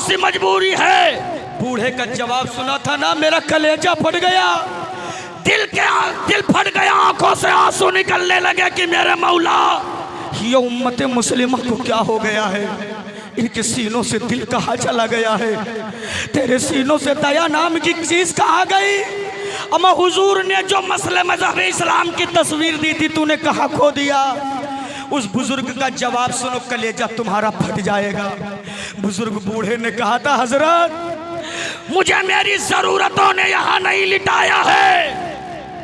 सी मजबूरी है। बूढ़े का जवाब सुना था ना, मेरा कलेजा फट गया, दिल फट गया, आंखों से आंसू निकलने लगे कि मेरे मौला, ये उम्मत मुस्लिमा को क्या हो गया है? इनके सीनों से दिल कहाँ चला गया है? तेरे सीनों से दया नाम की चीज कहाँ गई? अम्मा हुजूर ने जो मसले मज़हब इस्लाम की तस्वीर दी थी, तूने कहाँ खो दिया? उस बुजुर्ग का जवाब सुनो, कलेजा तुम्हारा फट जाएगा। बुजुर्ग बूढ़े ने कहा था, हजरत मुझे मेरी जरूरतों ने यहाँ नहीं लिटाया है,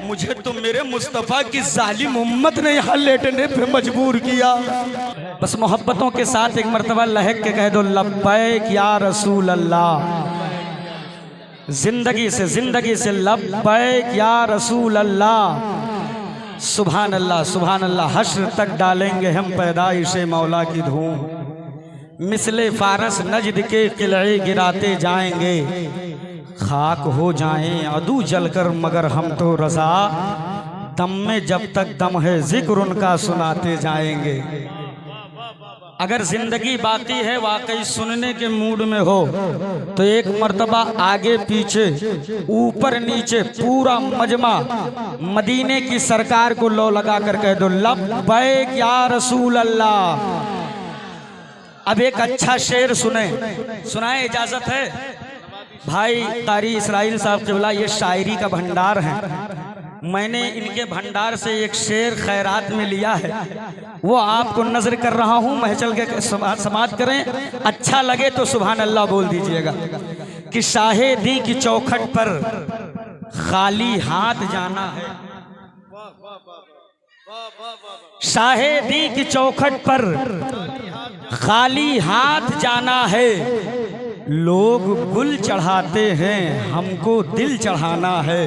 मुझे तो मेरे मुस्तफ़ा की जालिम उम्मत ने यहाँ लेटने पे मजबूर किया। बस मोहब्बतों के साथ एक मर्तबा लहक के कह दो, लब्बैक या रसूल अल्लाह। जिंदगी से लब्बैक या रसूल अल्लाह। सुभान अल्लाह, सुभान अल्लाह। हश्र तक डालेंगे हम पैदाइशे मौला की धूम, मिसले फारस नजद के किले गिराते जाएंगे, खाक हो जाएं अदू जलकर मगर हम तो रजा, दम में जब तक दम है जिक्र उनका सुनाते जाएंगे। अगर जिंदगी बाकी है, वाकई सुनने के मूड में हो, तो एक मर्तबा आगे पीछे ऊपर नीचे पूरा मजमा मदीने की सरकार को लो लगा कर कह दो, लब्बैक या रसूल अल्लाह। अब एक अच्छा शेर सुनाए, इजाजत है? भाई कारी इसराइल साहब क़िबला ये शायरी का भंडार है, मैंने इनके भंडार से एक शेर खैरात में लिया है, वो आपको नजर कर रहा हूँ। महचल के समात करें, अच्छा लगे तो सुभान अल्लाह बोल दीजिएगा। कि शाहेदी की चौखट पर खाली हाथ जाना है, शाहेदी की चौखट पर खाली हाथ जाना है, लोग गुल चढ़ाते हैं हमको दिल चढ़ाना है।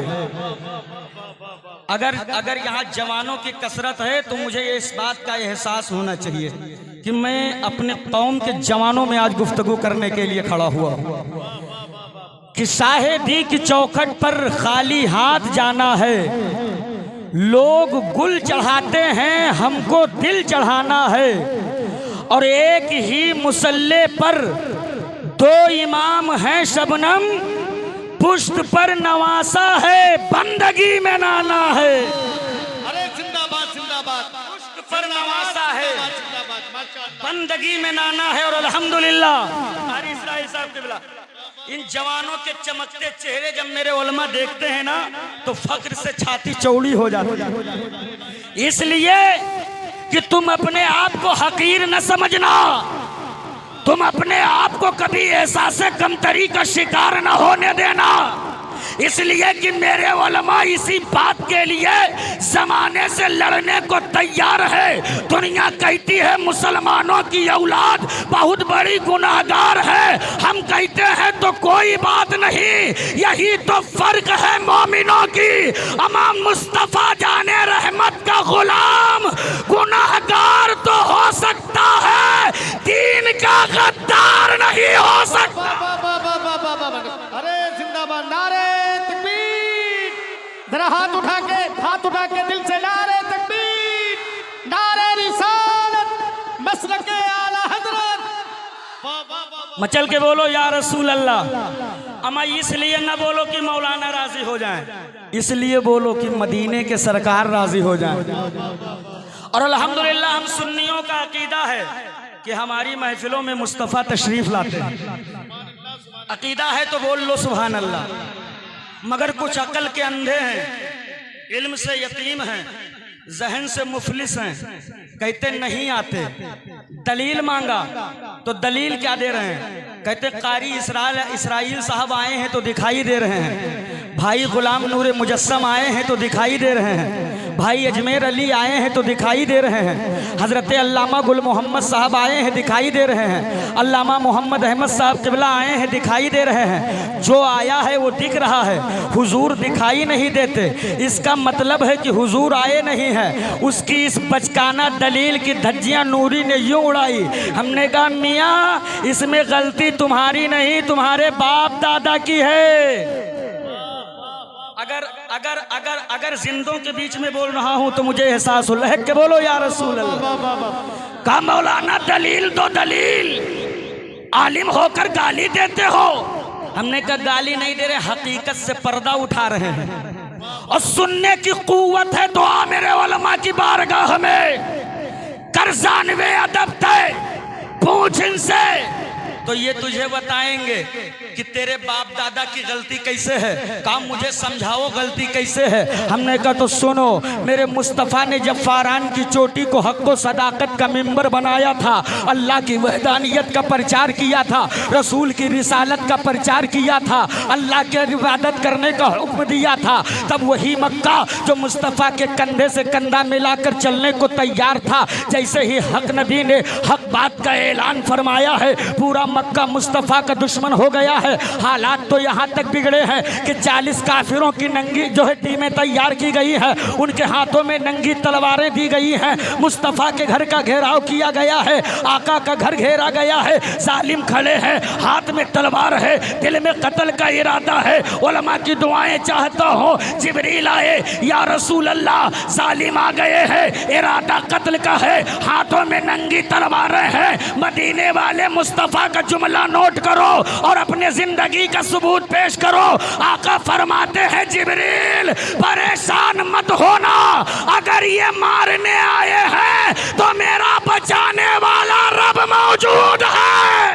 अगर यहाँ जवानों की कसरत है तो मुझे इस बात का एहसास होना चाहिए कि मैं अपने कौम के जवानों में आज गुफ्तगू करने के लिए खड़ा हुआ हूँ। कि शाहेदी की चौखट पर खाली हाथ जाना है, लोग गुल चढ़ाते हैं हमको दिल चढ़ाना है, और एक ही मुसल्ले पर दो इमाम हैं शबनम, पुष्ट पर नवासा है बंदगी में नाना है। अरे जिंदाबाद जिंदाबाद, पुष्ट पर नवासा है बंदगी में नाना है। और अल्हम्दुलिल्लाह कारी इसराइल साहब क़िबला, इन जवानों के चमकते चेहरे जब मेरे उलमा देखते हैं ना, तो फख्र से छाती चौड़ी हो जाती है। इसलिए कि तुम अपने आप को हकीर न समझना, तुम अपने आप को कभी एहसास कमतरी का शिकार न होने देना। इसलिए कि मेरे उलमा इसी बात के लिए जमाने से लड़ने को तैयार है। दुनिया कहती है मुसलमानों की औलाद बहुत बड़ी गुनाहगार है, हम कहते हैं तो कोई बात नहीं, यही तो फर्क है मोमिनों की। अमाम मुस्तफा जाने रहमत का गुलाम गुनाहगार तो हो सकता है, दीन का गद्दार नहीं हो सकता। अरे जिंदाबाद, नारे तकबीर, जरा हाथ उठा के दिल से नारे तकबीर, नारे रिसालत, मसलके आला हजरत। मचल के बोलो या रसूल अल्लाह। अमा इसलिए न बोलो कि मौलाना राजी हो जाए, इसलिए बोलो कि मदीने के सरकार राजी हो जाए। और अल्हम्दुलिल्लाह हम सुन्नियों का अकीदा है कि हमारी महफिलों में मुस्तफ़ा तशरीफ लाते हैं। अकीदा है तो बोल लो सुभान अल्लाह। मगर कुछ अकल के अंधे हैं, इल्म से यतीम हैं, जहन से मुफलिस हैं, कहते नहीं आते। दलील मांगा तो दलील क्या दे रहे हैं? कहते कारी इसराइल साहब आए हैं तो दिखाई दे रहे हैं, भाई गुलाम नूर मुजस्सम आए हैं तो दिखाई दे रहे हैं, भाई अजमेर अली आए हैं तो दिखाई दे रहे हैं, हजरत अल्लामा गुल मोहम्मद साहब आए हैं दिखाई दे रहे हैं, अल्लामा मोहम्मद अहमद साहब क़िबला आए हैं दिखाई दे रहे हैं। जो आया है वो दिख रहा है, हुजूर दिखाई नहीं देते। इसका मतलब है कि हुजूर आए नहीं हैं। उसकी इस बचकाना दलील की धज्जियां नूरी ने यूं उड़ाई। हमने कहा मियाँ इसमें गलती तुम्हारी नहीं, तुम्हारे बाप दादा की है। अगर अगर अगर अगर जिंदों के बीच में बोल रहा हूं तो मुझे एहसास हो, लहक के बोलो या रसूल अल्लाह। कहा मौलाना दलील दो दलील। आलिम होकर गाली देते हो। हमने कहा गाली नहीं दे रहे, हकीकत से पर्दा उठा रहे हैं और सुनने की कुव्वत है तो आ मेरे उलमा की बारगाह में, कर जानवे अदब तय, पूछ इनसे तो ये तुझे बताएंगे कि तेरे बाप दादा की गलती कैसे है। काम मुझे समझाओ गलती कैसे है। हमने कहा तो सुनो, मेरे मुस्तफ़ा ने जब फारान की चोटी को हक व सदाकत का मिंबर बनाया था, अल्लाह की वहदानियत का प्रचार किया था, रसूल की रिसालत का प्रचार किया था, अल्लाह के इबादत करने का हुक्म दिया था, तब वही मक्का जो मुस्तफ़ा के कंधे से कंधा मिलाकर चलने को तैयार था, जैसे ही हक नबी ने हक बात का ऐलान फरमाया है, पूरा मक्का मुस्तफ़ा का दुश्मन हो गया है। हालात तो यहाँ तक बिगड़े हैं कि 40 काफिरों की नंगी जो है टीमें तैयार की गई है, उनके हाथों में नंगी तलवारें दी गई हैं, मुस्तफ़ा के घर का घेराव किया गया है, आका का घर घेरा गया है, जालिम खड़े हैं, हाथ में तलवार है, दिल में कत्ल का इरादा है। उलमा की दुआएं चाहता हूँ, जिब्रील आए, या रसूल अल्लाह जालिम आ गए हैं, इरादा कत्ल का है, हाथों में नंगी तलवारें हैं। मदीने वाले मुस्तफ़ा का जुमला नोट करो और अपने जिंदगी का सबूत पेश करो। आका फरमाते हैं, जिब्रील परेशान मत होना, अगर ये मारने आए हैं तो मेरा बचाने वाला रब मौजूद है।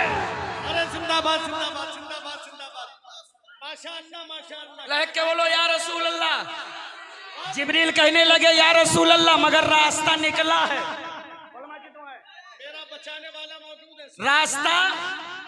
अरे जिंदाबाद जिंदाबाद जिंदाबाद जिंदाबाद, माशाअल्लाह माशाअल्लाह। लहक के बोलो या रसूल अल्लाह। जिब्रील कहने लगे, या रसूल अल्लाह, मगर रास्ता निकला है, मेरा बचाने वाला मौजूद है। रास्ता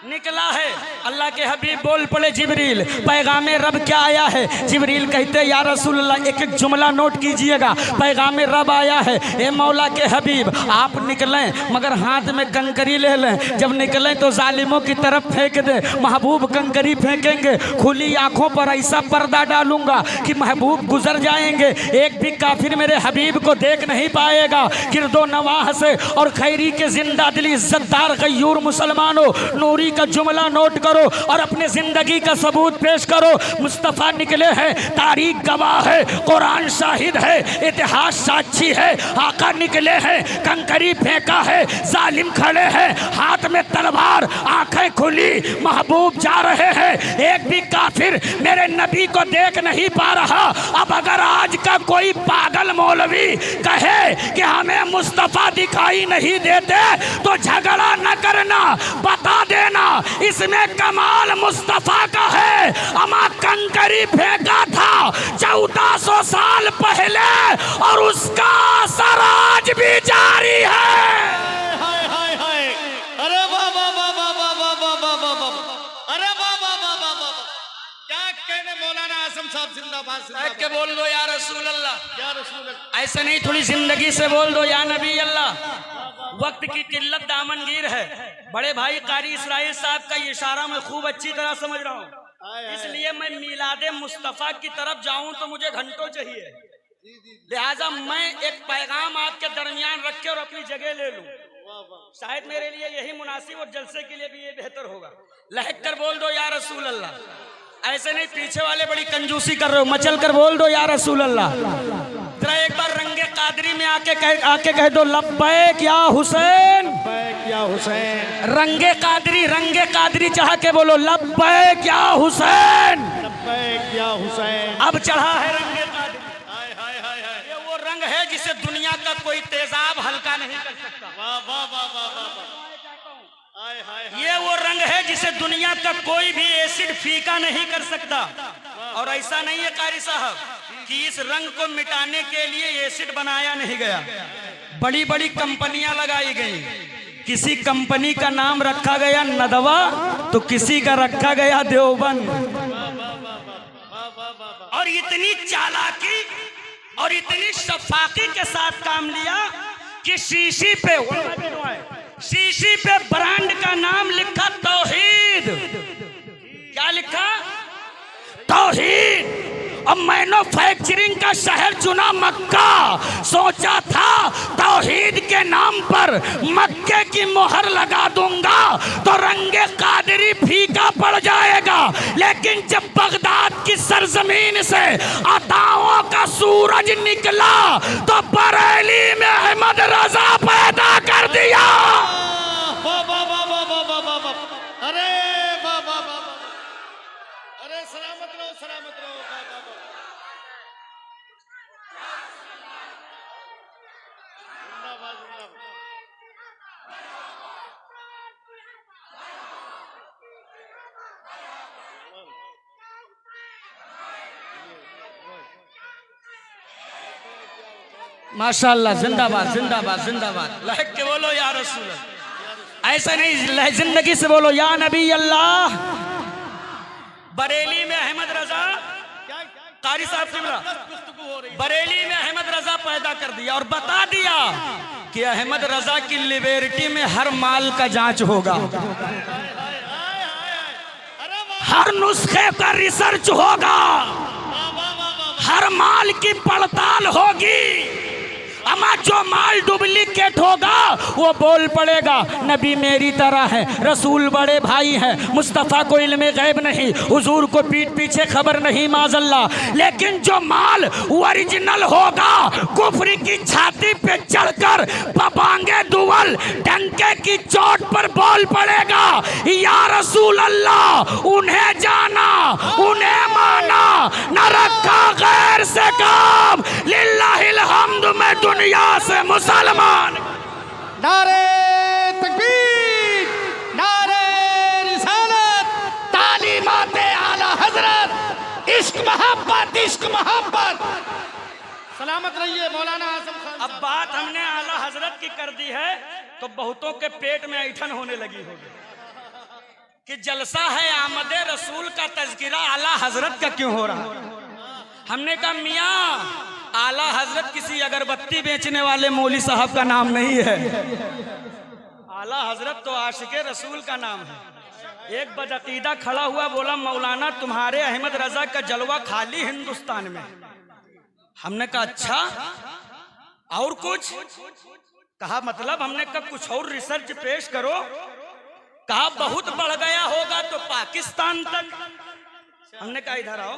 निकला है। अल्लाह के हबीब बोल पड़े, जिब्रील पैगामे रब क्या आया है। जिब्रील कहते, या रसूल अल्लाह, एक एक जुमला नोट कीजिएगा, पैगामे रब आया है। ए मौला के हबीब, आप निकलें मगर हाथ में कंकरी ले लें, जब निकलें तो जालिमों की तरफ फेंक दे। महबूब कंकरी फेंकेंगे, खुली आंखों पर ऐसा पर्दा डालूंगा कि महबूब गुजर जाएंगे, एक भी काफिर मेरे हबीब को देख नहीं पाएगा। किरदो नवाह से और खैरी के जिंदा दिली इज्जतदार गयूर मुसलमानों, नूरी का जुमला नोट करो और अपने जिंदगी का सबूत पेश करो। मुस्तफ़ा निकले हैं, तारीख गवाह है, कुरान शाहिद है, इतिहास साक्षी है। आका निकले हैं, कंकरी फेंका है, जालिम खड़े हैं, हाथ में तलवार, आंखें खुली, महबूब जा रहे हैं, एक भी काफिर मेरे नबी को देख नहीं पा रहा। अब अगर आज का कोई पागल मौलवी कहे कि हमें मुस्तफ़ा दिखाई नहीं देते तो झगड़ा न करना, बता देना इसमें कमाल मुस्तफ़ा का है। अमा कंकरी फेंका था 1400 साल पहले और उसका असर आज भी जारी है। हाय हाय हाय, अरे वाह वाह वाह वाह वाह वाह वाह वाह वाह वाह, अरे वाह वाह वाह वाह वाह, क्या कहने मौलाना आजम साहब, जिंदाबाद जिंदाबाद। के बोल दो या रसूल अल्लाह, या रसूल अल्लाह। ऐसे नहीं, थोड़ी जिंदगी से बोल दो या नबी अल्लाह। वक्त की किल्लत दामनगीर है। बड़े भाई कारी इसराइल साहब का इशारा मैं खूब अच्छी तरह समझ रहा हूँ, इसलिए मैं मिलादे मुस्तफ़ा की तरफ जाऊं तो मुझे घंटों चाहिए, लिहाजा मैं एक पैगाम आपके दरमियान रख के और अपनी जगह ले लूं। शायद मेरे लिए यही मुनासिब और जलसे के लिए भी ये बेहतर होगा। लहक कर बोल दो या रसूल अल्लाह। ऐसे नहीं, पीछे वाले बड़ी कंजूसी कर रहे हो, मचल कर बोल दो या रसूल अल्लाह। जरा एक बार रंगे कादरी में आके कह दो, लब्बैक या हुसैन, लब्बैक या हुसैन। रंगे कादरी चाह के बोलो, लब्बैक या हुसैन, लब्बैक या हुसैन। अब चढ़ा है रंगे कादरी। हाय हाय हाय हाय, ये वो रंग है जिसे दुनिया का कोई तेजाब हल्का नहीं कर सकता। वाह वाह वाह वाह वाह, हाय हाय हाय। ये वो रंग है जिसे दुनिया का कोई भी एसिड फीका नहीं कर सकता। और ऐसा नहीं है कारी साहब कि इस रंग को मिटाने के लिए एसिड बनाया नहीं गया, बड़ी बड़ी कंपनियां लगाई गई। किसी कंपनी का नाम रखा गया नदवा तो किसी का रखा गया देवबंद। और इतनी चालाकी और इतनी शफाकी के साथ काम लिया कि शीशी पे ब्रांड का नाम लिखा तौहीद। क्या लिखा? तौहीद। अब मैन्युफैक्चरिंग का शहर चुना मक्का, सोचा था तौहीद के नाम पर मक्के की मोहर लगा दूंगा तो रंगे कादरी फीका पड़ जाएगा। लेकिन जब बगदाद की सरजमीन से अताओं का सूरज निकला तो बरेली में अहमद रजा पैदा कर दिया। सलामत रहो, सलामत रहो। जिंदाबाद, जिंदाबाद। माशाअल्लाह, जिंदाबाद जिंदाबाद जिंदाबाद। लहक के बोलो या रसूल अल्लाह। ऐसा नहीं, जिंदगी से बोलो या नबी अल्लाह। बरेली में अहमद रजा कारी साहब किबला बरेली में अहमद रजा पैदा कर दिया और बता दिया कि अहमद रजा की लिबर्टी में हर माल का जांच होगा, हर नुस्खे का रिसर्च होगा, हर माल की पड़ताल होगी। अमा जो माल डुप्लीकेट होगा वो बोल पड़ेगा नबी मेरी तरह है, रसूल बड़े भाई हैं, मुस्तफ़ा को इल्मे गैब नहीं, हुजूर को पीठ पीछे खबर नहीं माज़ल्ला। लेकिन जो माल ओरिजिनल होगा कुफ्र की छाती पे चढ़कर बबांगे दुवल डंके की चोट पर बोल पड़ेगा या रसूल अल्लाह। उन्हें जाना, उन्हें माना, न रखा गैर से काम, लिल्लाहिल हम्द में दुनिया से मुसलमान। नारे तकबीर, नारे रिसालत, तालीमाते आला हजरत, इश्क मोहब्बत, इश्क मोहब्बत। सलामत रहिए मौलाना आजम खान। अब बात हमने आला हजरत की कर दी है तो बहुतों के पेट में ऐठन होने लगी होगी कि जलसा है आमदे रसूल का तज़किरा आला हजरत का क्यों हो रहा। हमने कहा मियाँ आला हजरत किसी अगरबत्ती बेचने वाले मौली साहब का नाम नहीं है, आला हजरत तो आशिके रसूल का नाम है। एक बदअकीदा खड़ा हुआ बोला मौलाना तुम्हारे अहमद रजा का जलवा खाली हिंदुस्तान में। हमने कहा अच्छा और कुछ? कहा मतलब हमने कहा कुछ और रिसर्च पेश करो। कहा बहुत बढ़ गया होगा तो पाकिस्तान तक। हमने कहा इधर आओ,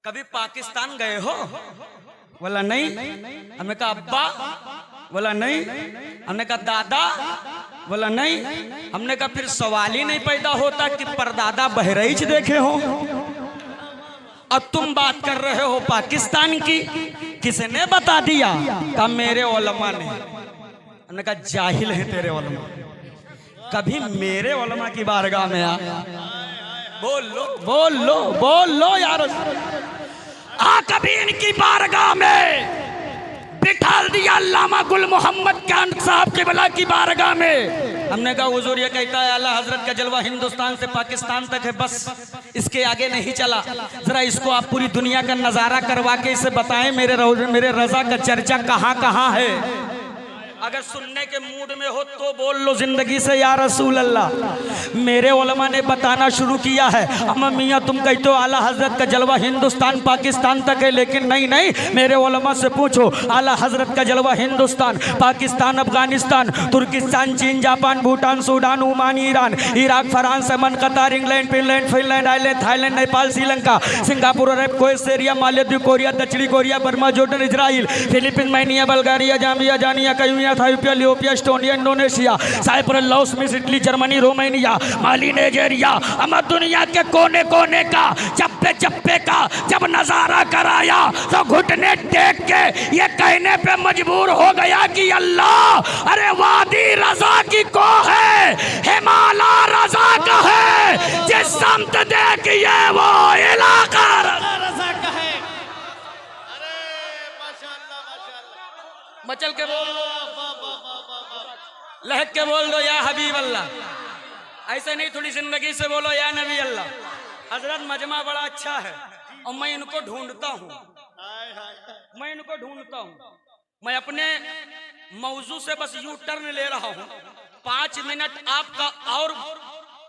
कभी पाकिस्तान गए हो? बोला नहीं। हमने कहा अब्बा? बोला नहीं। हमने कहा दादा? बोला नहीं। हमने कहा फिर सवाल ही नहीं पैदा होता कि परदादा बहराइच देखे हो और तुम बात कर रहे हो पाकिस्तान की। किसने बता दिया? कहा मेरे उलमा ने। हमने कहा जाहिल है तेरे उलमा, कभी मेरे उलमा की बारगाह में आ। बोल लो बोल लो बोल लो यार, आ कभी इनकी बारगाह में बिठाल दिया अल्लामा गुल मोहम्मद खान साहब के बला की बारगाह में। हमने कहा हुजूर ये कहता है आला हजरत का जलवा हिंदुस्तान से पाकिस्तान तक है, बस इसके आगे नहीं चला। जरा इसको आप पूरी दुनिया का नजारा करवा के इसे बताएं मेरे रजा का चर्चा कहाँ कहाँ है। अगर सुनने के मूड में हो तो बोल लो जिंदगी से या रसूल अल्लाह। मेरे उलमा ने बताना शुरू किया है। अम्मा मियाँ तुम कहते हो आला हजरत का जलवा हिंदुस्तान पाकिस्तान तक है, लेकिन नहीं नहीं, मेरे उलमा से पूछो आला हजरत का जलवा हिंदुस्तान, पाकिस्तान, अफगानिस्तान, तुर्किस्तान, चीन, Japan, Bhutan, Sudan, Oman, Iran, Iraq, France, यमन, Qatar, England, Finland, island, Thailand, Nepal, Sri Lanka, Singapore, Arab, Korea, Syria, Maldives, Korea, दक्षिणी Korea, Burma, Jordan, Israel, Philippine, मैनिया, बल्गारिया, जाम्बिया, जानिया, कयूनिया, इथियोपिया, लियोपिया, एस्टोनिया, इंडोनेशिया, साइप्रस, लाओस, मिस्र, Italy, Germany, Romania, Mali, Nigeria, अमर दुनिया के कोने कोने का चप्पे चप्पे का जब नजारा कराया तो घुटने टेक के ये कहने पे मजबूर हो गया कि अल्लाह, अरे वादी रजा की को है, हिमालय रजा का है, जिस समत देखिए वो इलाका रजा का है। अरे माशाअल्लाह, माशाअल्लाह। मचल के बोल, लहक के बोल दो या हबीब अल्लाह। ऐसे नहीं, थोड़ी जिंदगी से बोलो या नबी अल्लाह। हजरत मजमा बड़ा अच्छा है और मैं इनको ढूंढता हूँ, मैं इनको ढूंढता हूँ। मैं अपने मौजू से बस यू टर्न ले रहा हूँ। 5 मिनट आपका और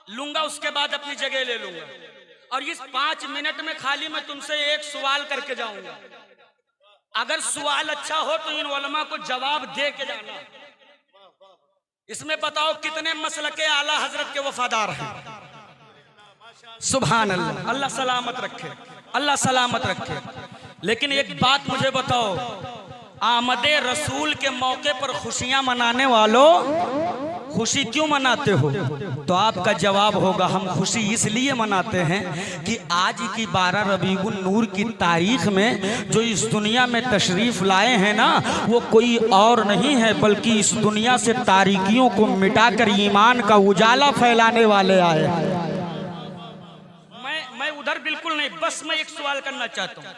लूंगा, उसके बाद अपनी जगह ले लूंगा। और इस 5 मिनट में खाली मैं तुमसे एक सवाल करके जाऊंगा। अगर सवाल अच्छा हो तो इन उलमा को जवाब दे के जाना। इसमें बताओ कितने मसलके आला हजरत के वफादार हैं। सुभान अल्लाह, अल्लाह सलामत रखे, अल्लाह सलामत रखे। लेकिन एक बात मुझे बताओ, आमदे रसूल के मौके पर खुशियां मनाने वालों, खुशी क्यों मनाते हो? तो आपका जवाब होगा हम खुशी इसलिए मनाते हैं कि आज की 12 रबीउन नूर की तारीख में जो इस दुनिया में तशरीफ लाए हैं ना, वो कोई और नहीं है बल्कि इस दुनिया से तारीकियों को मिटाकर ईमान का उजाला फैलाने वाले आए हैं। मैं उधर बिल्कुल नहीं, बस मैं एक सवाल करना चाहता हूँ।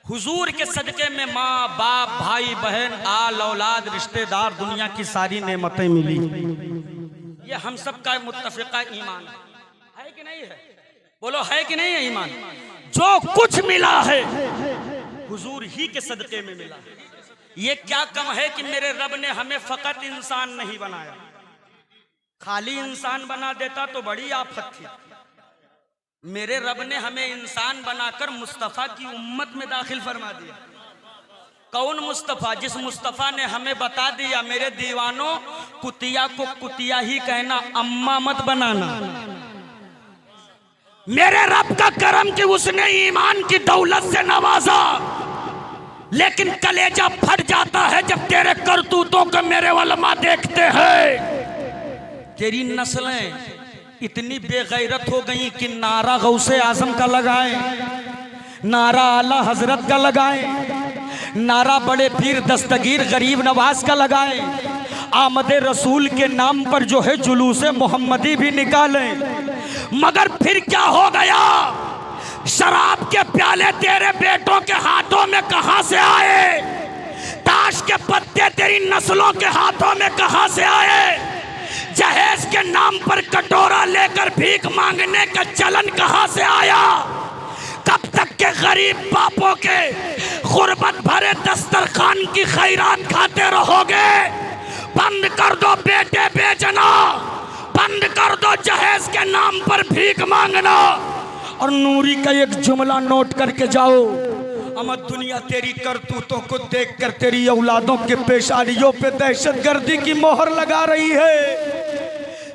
हुजूर के सदके में माँ बाप भाई बहन आल औलाद रिश्तेदार दुनिया की सारी नेमतें मिली, ये हम सब का मुत्तफिका ईमान है कि नहीं है? बोलो है कि नहीं है ईमान? जो कुछ मिला है हुजूर ही के सदके में मिला। ये क्या कम है कि मेरे रब ने हमें फकत इंसान नहीं बनाया, खाली इंसान बना देता तो बड़ी आफत थी। मेरे रब ने हमें इंसान बनाकर मुस्तफ़ा की उम्मत में दाखिल फरमा दिया। कौन मुस्तफ़ा? जिस मुस्तफ़ा ने हमें बता दिया मेरे दीवानों, कुतिया को कुतिया ही कहना, अम्मा मत बनाना। मेरे रब का करम कि उसने ईमान की दौलत से नवाजा, लेकिन कलेजा फट जाता है जब तेरे करतूतों को मेरे उलमा देखते हैं। तेरी नस्लें इतनी बेगैरत हो गई कि नारा गौसे आजम का लगाएं, नारा आला हजरत का लगाएं, नारा बड़े पीर दस्तगीर गरीब नवाज का लगाएं, आमद रसूल के नाम पर जो है जुलूसे मोहम्मदी भी निकालें। मगर फिर क्या हो गया? शराब के प्याले तेरे बेटों के हाथों में कहां से आए? ताश के पत्ते तेरी नस्लों के हाथों में कहां से आए? जहेज के नाम पर कटोरा लेकर भीख मांगने का चलन कहां से आया? कब तक के गरीब बापों के गुर्बत भरे दस्तरखान की खैरात खाते रहोगे? बंद कर दो बेटे बेचना, बंद कर दो जहेज के नाम पर भीख मांगना। और नूरी का एक जुमला नोट करके जाओ, अमर दुनिया तेरी करतूतों को देखकर तेरी औलादों के पेशानियों पे दहशतगर्दी की मोहर लगा रही है।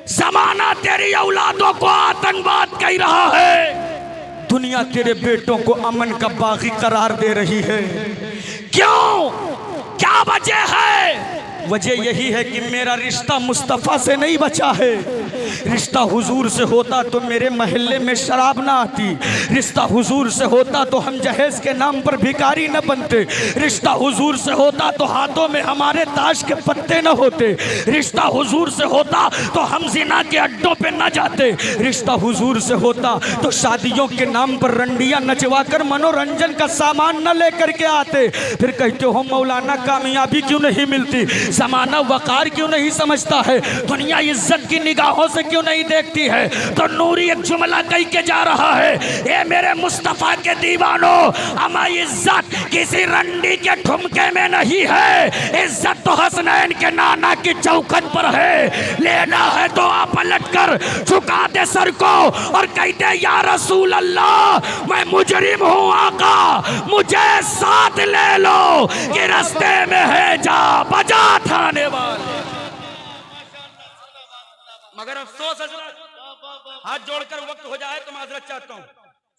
जमाना तेरी औलादों को आतंकवाद कह रहा है, दुनिया तेरे बेटों को अमन का बागी करार दे रही है। क्यों? क्या वजह है? वजह यही है कि मेरा रिश्ता मुस्तफ़ा से नहीं बचा है। रिश्ता हुजूर से होता तो मेरे महल्ले में शराब ना आती, रिश्ता हुजूर से होता तो हम जहेज के नाम पर भिखारी न बनते, रिश्ता हुजूर से होता तो हाथों में हमारे ताश के पत्ते न होते, रिश्ता हुजूर से होता तो हम जिना के अड्डों पे न जाते, रिश्ता हुजूर से होता तो शादियों के नाम पर रंडियां नचवा कर मनोरंजन का सामान न लेकर के आते। फिर कहते हो मौलाना कामयाबी क्यों नहीं मिलती, ज़माना वक़ार क्यों नहीं समझता है, दुनिया इज्जत की निगाहों से क्यों नहीं देखती है? तो नूरी एक जुमला कह के जा रहा है, ये मेरे मुस्तफ़ा के दीवानों, अमा इज्जत किसी रंडी के ठुमके में नहीं है, इज्जत तो हसनैन के नाना की चौखट पर है। लेना है तो आप पलट कर झुका दे सर को और कहते या रसूल अल्लाह मैं मुजरिम हूँ आका, मुझे साथ ले लो कि रास्ते में है जा बजा थाने वाले। मगर अफसोस हजरत, हाथ जोड़कर वक्त हो जाए तो माजरत चाहता हूँ,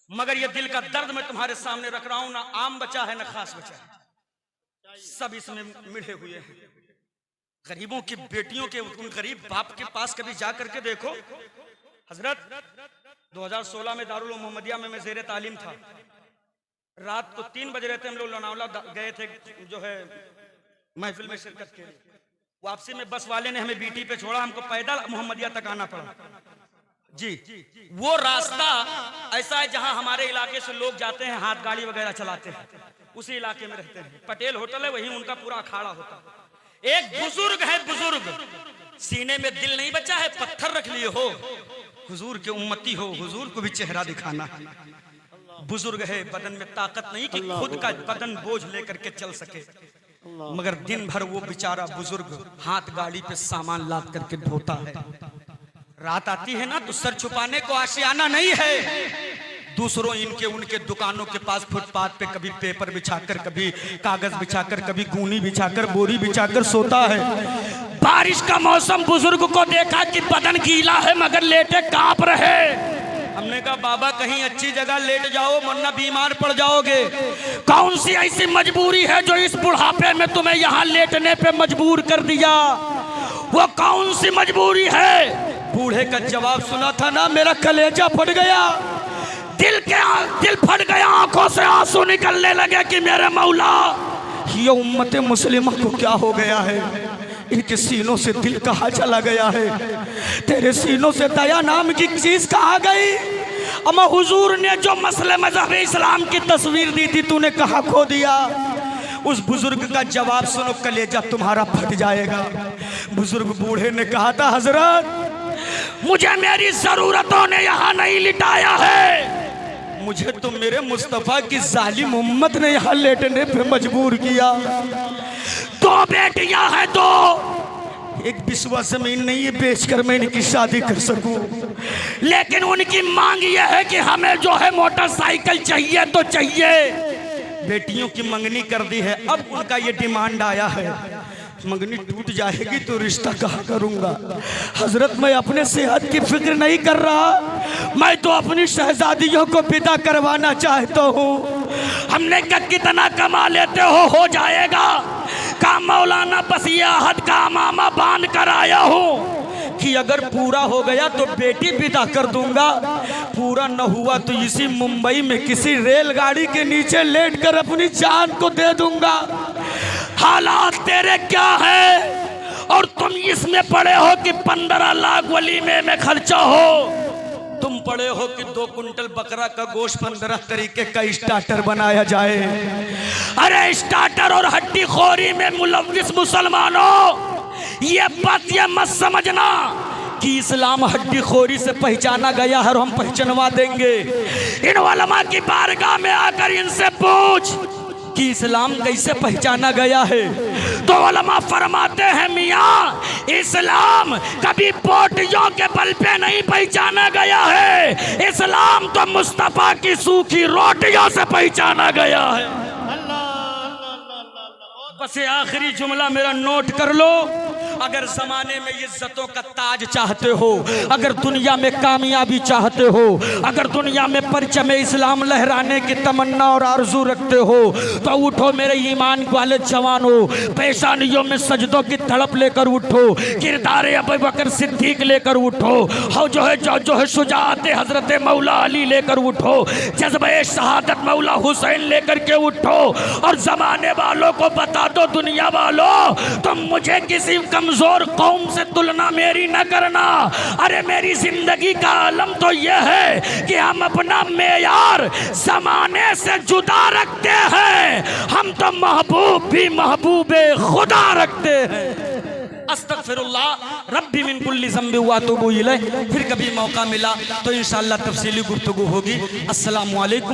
मगर ये दिल का दर्द मैं तुम्हारे सामने रख रहा हूँ, ना आम बचा है ना खास बचा है, सब इसमें मिले हुए हैं। गरीबों की बेटियों के उन गरीब बाप के पास कभी जा करके देखो। हजरत 2016 में दारुल मोहम्मदिया में मैं ज़ेरे तालीम था, रात को 3 बज रहे थे, हम लोग लोनावला गए थे जो है महफिल में शिरकत के लिए। वापसी में बस वाले ने हमें बीटी पे छोड़ा, हमको पैदल मोहम्मदिया तक आना पड़ा। जी, वो रास्ता ऐसा है जहां हमारे इलाके से लोग जाते हैं, हाथ गाड़ी वगैरह चलाते हैं, उसी इलाके में रहते हैं। पटेल होटल है, वहीं उनका पूरा अखाड़ा होता है। एक बुजुर्ग है, बुजुर्ग, सीने में दिल नहीं बचा है, पत्थर रख लिए हो, हुजूर के उम्मती हो, हुजूर को भी चेहरा दिखाना है। बुजुर्ग है, बदन में ताकत नहीं कि खुद का बदन बोझ लेकर के चल सके, मगर दिन भर वो बेचारा बुजुर्ग हाथ गाड़ी पे सामान लाद करके ढोता है। रात आती है ना तो सर छुपाने को आशियाना नहीं है, दूसरों इनके उनके दुकानों के पास फुटपाथ पे कभी पेपर बिछाकर, कभी कागज बिछाकर, कभी गूनी बिछाकर, बोरी बिछाकर सोता है। बारिश का मौसम, बुजुर्ग को देखा कि बदन गीला है मगर लेटे कांप रहे। हमने कहा बाबा कहीं अच्छी जगह लेट जाओ वरना बीमार पड़ जाओगे। कौन सी ऐसी मजबूरी है जो इस बुढ़ापे में तुम्हें यहाँ लेटने पे मजबूर कर दिया? वो कौन सी मजबूरी है? बूढ़े का जवाब सुना था ना, मेरा कलेजा फट गया, दिल फट गया, आंखों से आंसू निकलने लगे कि मेरे मौला, ये उम्मत मुस्लिमा को क्या हो गया है? इनके सीनों से दिल कहाँ चला गया है? तेरे सीनों से दया नाम की चीज कहाँ गई? अमा हुजूर ने जो मसले मजहब इस्लाम की तस्वीर दी थी, तूने कहाँ खो दिया? उस बुजुर्ग का जवाब सुनो, कलेजा तुम्हारा फट जाएगा। बुजुर्ग बूढ़े ने कहा था, हजरत मुझे मेरी जरूरतों ने यहाँ नहीं लिटाया है, मुझे तो मेरे मुस्तफा की जालिम उम्मत ने यहाँ लेटने पे मजबूर किया। दो बेटियां हैं, दो, एक बिस्वा जमीन नहीं है बेचकर मैं इनकी शादी कर सकूं, लेकिन उनकी मांग यह है कि हमें जो है मोटरसाइकिल चाहिए तो चाहिए। बेटियों की मंगनी कर दी है, अब उनका ये डिमांड आया है, मंगनी टूट जाएगी तो रिश्ता कहाँ करूंगा? हजरत मैं अपने सेहत की फिक्र नहीं कर रहा, मैं तो अपनी शहजादियों को विदा करवाना चाहता हूँ। हमने क्या कितना कमा लेते हो जाएगा? का मौलाना बस ये अहद का मामा बांध कर आया हूँ कि अगर पूरा हो गया तो बेटी विदा कर दूंगा, पूरा न हुआ तो इसी मुंबई में किसी रेलगाड़ी के नीचे लेट कर अपनी जान को दे दूंगा। हालात तेरे क्या है और तुम इसमें पड़े हो कि 15 लाख वलीमे में खर्चा हो, तुम पड़े हो कि 2 कुंटल बकरा का गोश्त 15 तरीके का स्टार्टर बनाया जाए। अरे स्टार्टर और हड्डी खोरी में मुलव्विस मुसलमानों, ये बात ये मत समझना कि इस्लाम हड्डी खोरी से पहचाना गया है और हम पहचानवा देंगे। इन उलमा की बारगाह में आकर इनसे पूछ कि इस्लाम कैसे पहचाना गया है, तो उलमा फरमाते हैं, मियाँ इस्लाम कभी पोटियों के बल पे नहीं पहचाना गया है, इस्लाम तो मुस्तफा की सूखी रोटियों से पहचाना गया है। बस ये आखिरी जुमला मेरा नोट कर लो, अगर जमाने में इज्जतों का ताज चाहते हो, अगर दुनिया में कामयाबी चाहते हो, अगर दुनिया में परचम इस्लाम लहराने की तमन्ना और आरजू रखते हो, तो उठो मेरे ईमान वाले जवानों, पेशानियों में सजदों की तड़प लेकर उठो, किरदार अबू बकर सिद्दीक लेकर उठो, हो जो है शुजाअत हजरत मौला अली लेकर उठो, जज्बे शहादत मौला हुसैन लेकर के उठो, और जमाने वालों को बता दो, दुनिया वालों तुम मुझे किसी कमजोर कौम से तुलना मेरी न करना। अरे मेरी जिंदगी का आलम तो यह है कि हम अपना मेयार जमाने से जुदा रखते हैं, हम तो महबूब भी महबूबे खुदा रखते हैं। अस्तगफिरुल्लाह रब्बी मिन कुल्ली ज़ंबि व अतूबु इलैह। फिर कभी मौका मिला तो इंशाअल्लाह तफसीली गुफ्तगू होगी। अस्सलामु अलैकुम।